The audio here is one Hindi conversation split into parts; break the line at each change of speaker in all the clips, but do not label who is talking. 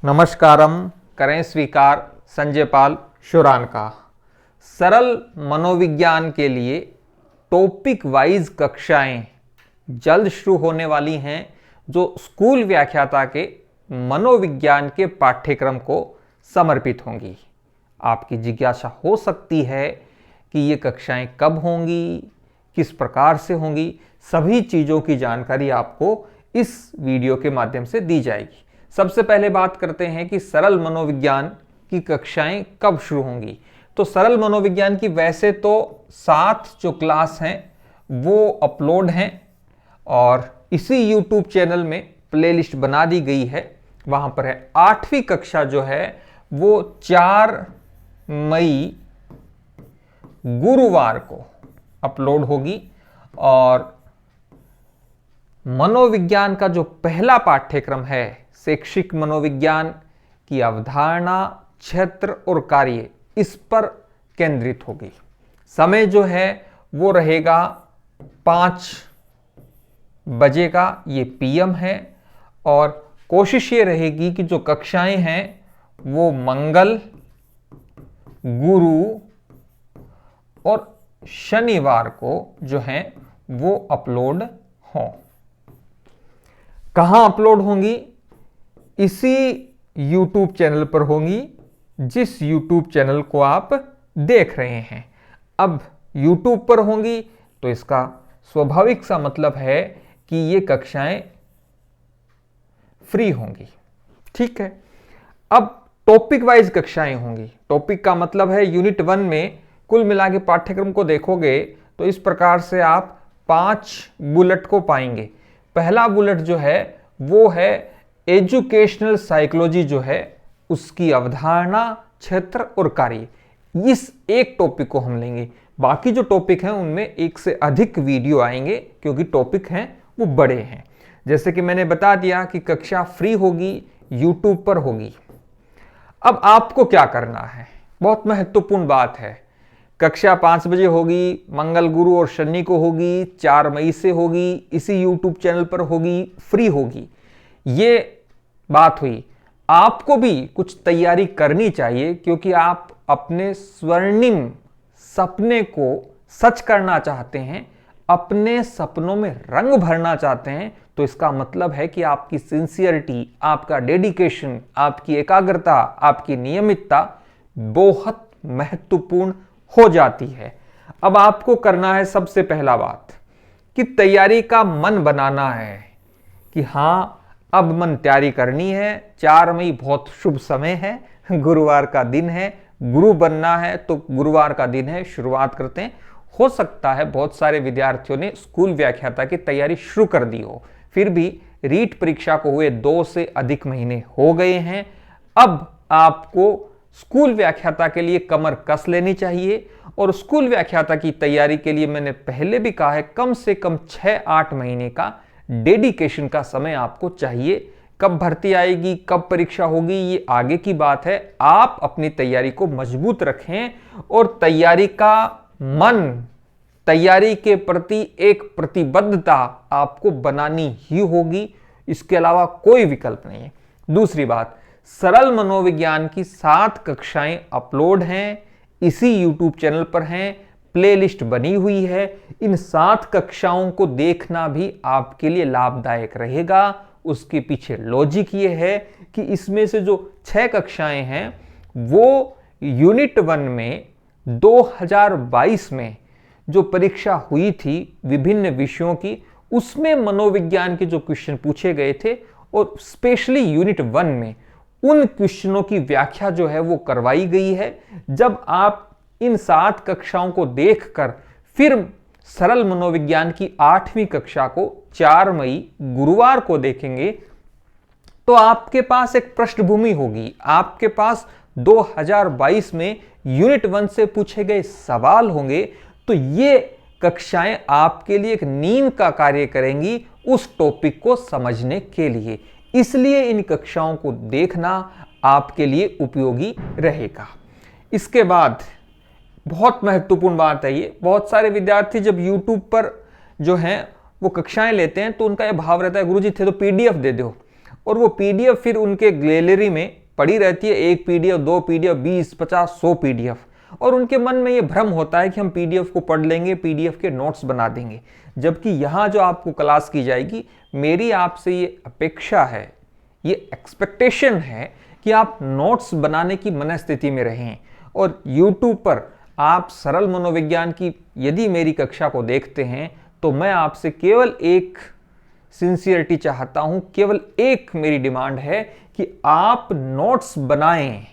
नमस्कारम, करें स्वीकार संजय पाल शुरान का। सरल मनोविज्ञान के लिए टॉपिक वाइज कक्षाएं जल्द शुरू होने वाली हैं, जो स्कूल व्याख्याता के मनोविज्ञान के पाठ्यक्रम को समर्पित होंगी। आपकी जिज्ञासा हो सकती है कि ये कक्षाएं कब होंगी, किस प्रकार से होंगी। सभी चीज़ों की जानकारी आपको इस वीडियो के माध्यम से दी जाएगी। सबसे पहले बात करते हैं कि सरल मनोविज्ञान की कक्षाएं कब शुरू होंगी। तो सरल मनोविज्ञान की वैसे तो 7 जो क्लास हैं वो अपलोड हैं और इसी YouTube चैनल में प्लेलिस्ट बना दी गई है, वहां पर है। 8वीं कक्षा जो है वो 4 मई गुरुवार को अपलोड होगी और मनोविज्ञान का जो पहला पाठ्यक्रम है, शैक्षिक मनोविज्ञान की अवधारणा, क्षेत्र और कार्य, इस पर केंद्रित होगी। समय जो है वो रहेगा 5 बजे का, ये PM है। और कोशिश ये रहेगी कि जो कक्षाएं हैं वो मंगल, गुरु और शनिवार को जो हैं वो अपलोड हों। कहां अपलोड होंगी? इसी YouTube चैनल पर होंगी, जिस YouTube चैनल को आप देख रहे हैं। अब YouTube पर होंगी तो इसका स्वाभाविक सा मतलब है कि ये कक्षाएं फ्री होंगी। ठीक है। अब टॉपिक वाइज कक्षाएं होंगी। टॉपिक का मतलब है यूनिट 1 में कुल मिला के पाठ्यक्रम को देखोगे तो इस प्रकार से आप 5 बुलेट को पाएंगे। पहला बुलेट जो है वो है एजुकेशनल साइकोलॉजी, जो है उसकी अवधारणा, क्षेत्र और कार्य। इस एक टॉपिक को हम लेंगे। बाकी जो टॉपिक हैं उनमें एक से अधिक वीडियो आएंगे, क्योंकि टॉपिक हैं वो बड़े हैं। जैसे कि मैंने बता दिया कि कक्षा फ्री होगी, YouTube पर होगी। अब आपको क्या करना है, बहुत महत्वपूर्ण बात है। कक्षा 5 बजे होगी, मंगल, गुरु और शनि को होगी, 4 मई से होगी, इसी YouTube चैनल पर होगी, फ्री होगी। ये बात हुई। आपको भी कुछ तैयारी करनी चाहिए, क्योंकि आप अपने स्वर्णिम सपने को सच करना चाहते हैं, अपने सपनों में रंग भरना चाहते हैं। तो इसका मतलब है कि आपकी सिंसियरिटी, आपका डेडिकेशन, आपकी एकाग्रता, आपकी नियमितता बहुत महत्वपूर्ण हो जाती है। अब आपको करना है सबसे पहला बात कि तैयारी का मन बनाना है कि हाँ, अब मन तैयारी करनी है। 4 मई बहुत शुभ समय है, गुरुवार का दिन है। गुरु बनना है तो गुरुवार का दिन है, शुरुआत करते हैं। हो सकता है बहुत सारे विद्यार्थियों ने स्कूल व्याख्याता की तैयारी शुरू कर दी हो, फिर भी रीट परीक्षा को हुए 2 से अधिक महीने हो गए हैं। अब आपको स्कूल व्याख्याता के लिए कमर कस लेनी चाहिए। और स्कूल व्याख्याता की तैयारी के लिए मैंने पहले भी कहा है, कम से कम 6-8 महीने का डेडिकेशन का समय आपको चाहिए। कब भर्ती आएगी, कब परीक्षा होगी, ये आगे की बात है। आप अपनी तैयारी को मजबूत रखें और तैयारी का मन, तैयारी के प्रति एक प्रतिबद्धता आपको बनानी ही होगी। इसके अलावा कोई विकल्प नहीं है। दूसरी बात, सरल मनोविज्ञान की 7 कक्षाएं अपलोड हैं, इसी YouTube चैनल पर हैं, प्लेलिस्ट बनी हुई है। इन 7 कक्षाओं को देखना भी आपके लिए लाभदायक रहेगा। उसके पीछे लॉजिक ये है कि इसमें से जो 6 कक्षाएं हैं वो यूनिट 1 में 2022 में जो परीक्षा हुई थी विभिन्न विषयों की, उसमें मनोविज्ञान के जो क्वेश्चन पूछे गए थे, और स्पेशली यूनिट 1 में उन क्वेश्चनों की व्याख्या जो है वो करवाई गई है। जब आप इन 7 कक्षाओं को देखकर फिर सरल मनोविज्ञान की 8वीं कक्षा को 4 मई गुरुवार को देखेंगे तो आपके पास एक पृष्ठभूमि होगी। आपके पास 2022 में यूनिट 1 से पूछे गए सवाल होंगे। तो ये कक्षाएं आपके लिए एक नींव का कार्य करेंगी उस टॉपिक को समझने के लिए। इसलिए इन कक्षाओं को देखना आपके लिए उपयोगी रहेगा। इसके बाद बहुत महत्वपूर्ण बात है ये, बहुत सारे विद्यार्थी जब YouTube पर जो हैं वो कक्षाएं लेते हैं तो उनका ये भाव रहता है, गुरुजी थे तो PDF दे दो। और वो पीडीएफ फिर उनके गैलरी में पड़ी रहती है, 1 पीडीएफ, 2 पीडीएफ, 20, 50, 100 पीडीएफ, और उनके मन में ये भ्रम होता है कि हम पीडीएफ को पढ़ लेंगे, पीडीएफ के नोट्स बना देंगे। जबकि यहाँ जो आपको क्लास की जाएगी, मेरी आपसे ये अपेक्षा है, ये एक्सपेक्टेशन है कि आप नोट्स बनाने की मनस्थिति में रहें। और YouTube पर आप सरल मनोविज्ञान की यदि मेरी कक्षा को देखते हैं तो मैं आपसे केवल एक सिंसियरिटी चाहता हूं, केवल एक मेरी डिमांड है कि आप नोट्स बनाएं,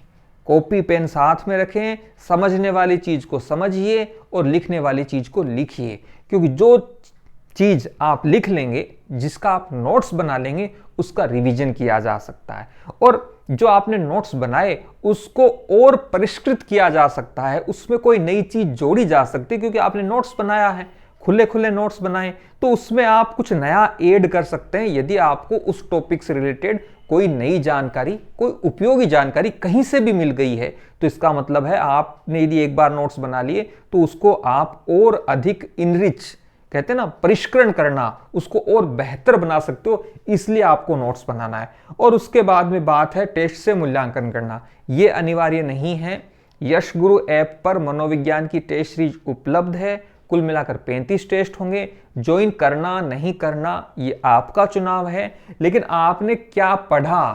कॉपी पेन साथ में रखें, समझने वाली चीज को समझिए और लिखने वाली चीज को लिखिए। क्योंकि जो चीज आप लिख लेंगे, जिसका आप नोट्स बना लेंगे, उसका रिवीजन किया जा सकता है, और जो आपने नोट्स बनाए उसको और परिष्कृत किया जा सकता है, उसमें कोई नई चीज जोड़ी जा सकती है। क्योंकि आपने नोट्स बनाया है, खुले खुले नोट्स बनाए, तो उसमें आप कुछ नया ऐड कर सकते हैं। यदि आपको उस टॉपिक से रिलेटेड कोई नई जानकारी, कोई उपयोगी जानकारी कहीं से भी मिल गई है, तो इसका मतलब है आपने यदि एक बार नोट्स बना लिए तो उसको आप और अधिक इनरिच, कहते हैं ना, परिष्करण करना, उसको और बेहतर बना सकते हो, इसलिए आपको नोट्स बनाना है। और उसके बाद में बात है टेस्ट से मूल्यांकन करना। ये अनिवार्य नहीं है। यश गुरु ऐप पर मनोविज्ञान की टेस्ट सीरीज उपलब्ध है। कुल मिलाकर 35 टेस्ट होंगे। ज्वाइन करना नहीं करना ये आपका चुनाव है, लेकिन आपने क्या पढ़ा,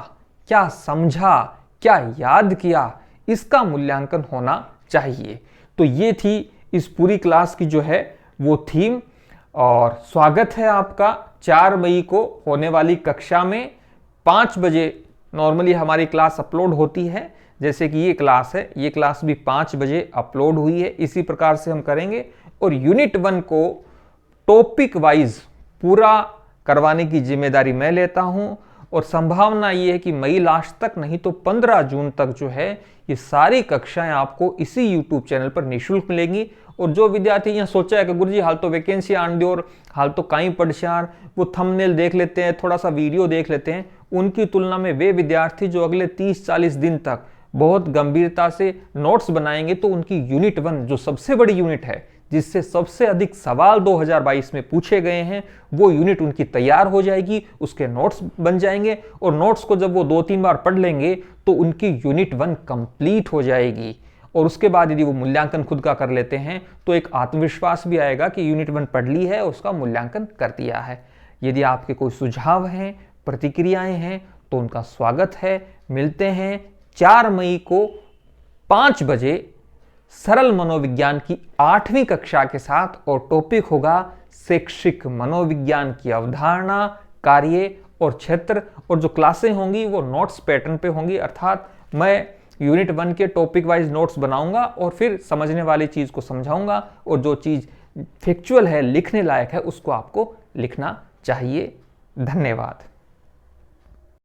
क्या समझा, क्या याद किया, इसका मूल्यांकन होना चाहिए। तो ये थी इस पूरी क्लास की जो है वो थीम। और स्वागत है आपका 4 मई को होने वाली कक्षा में। 5 बजे नॉर्मली हमारी क्लास अपलोड होती है, जैसे कि ये क्लास है, ये क्लास भी 5 बजे अपलोड हुई है। इसी प्रकार से हम करेंगे। और यूनिट 1 को टॉपिक वाइज पूरा करवाने की जिम्मेदारी मैं लेता हूं, और संभावना ये है कि मई लास्ट तक, नहीं तो 15 जून तक जो है ये सारी कक्षाएं आपको इसी YouTube चैनल पर निःशुल्क मिलेंगी। और जो विद्यार्थी यहाँ सोचा है कि गुरुजी हाल तो वैकेंसी आन दो और हाल तो काई पढ़शार, वो थंबनेल देख लेते हैं, थोड़ा सा वीडियो देख लेते हैं, उनकी तुलना में वे विद्यार्थी जो अगले 30-40 दिन तक बहुत गंभीरता से नोट्स बनाएंगे, तो उनकी यूनिट 1 जो सबसे बड़ी यूनिट है, जिससे सबसे अधिक सवाल 2022 में पूछे गए हैं, वो यूनिट उनकी तैयार हो जाएगी, उसके नोट्स बन जाएंगे। और नोट्स को जब वो 2-3 बार पढ़ लेंगे तो उनकी यूनिट 1 कंप्लीट हो जाएगी। और उसके बाद यदि वो मूल्यांकन खुद का कर लेते हैं तो एक आत्मविश्वास भी आएगा कि यूनिट 1 पढ़ ली है, उसका मूल्यांकन कर दिया है। यदि आपके कोई सुझाव हैं, प्रतिक्रियाएं हैं, तो उनका स्वागत है। मिलते हैं 4 मई को 5 बजे सरल मनोविज्ञान की 8वीं कक्षा के साथ, और टॉपिक होगा शैक्षिक मनोविज्ञान की अवधारणा, कार्य और क्षेत्र। और जो क्लासें होंगी वो नोट्स पैटर्न पे होंगी, अर्थात मैं यूनिट 1 के टॉपिक वाइज नोट्स बनाऊंगा और फिर समझने वाली चीज को समझाऊंगा, और जो चीज फैक्चुअल है, लिखने लायक है, उसको आपको लिखना चाहिए। धन्यवाद।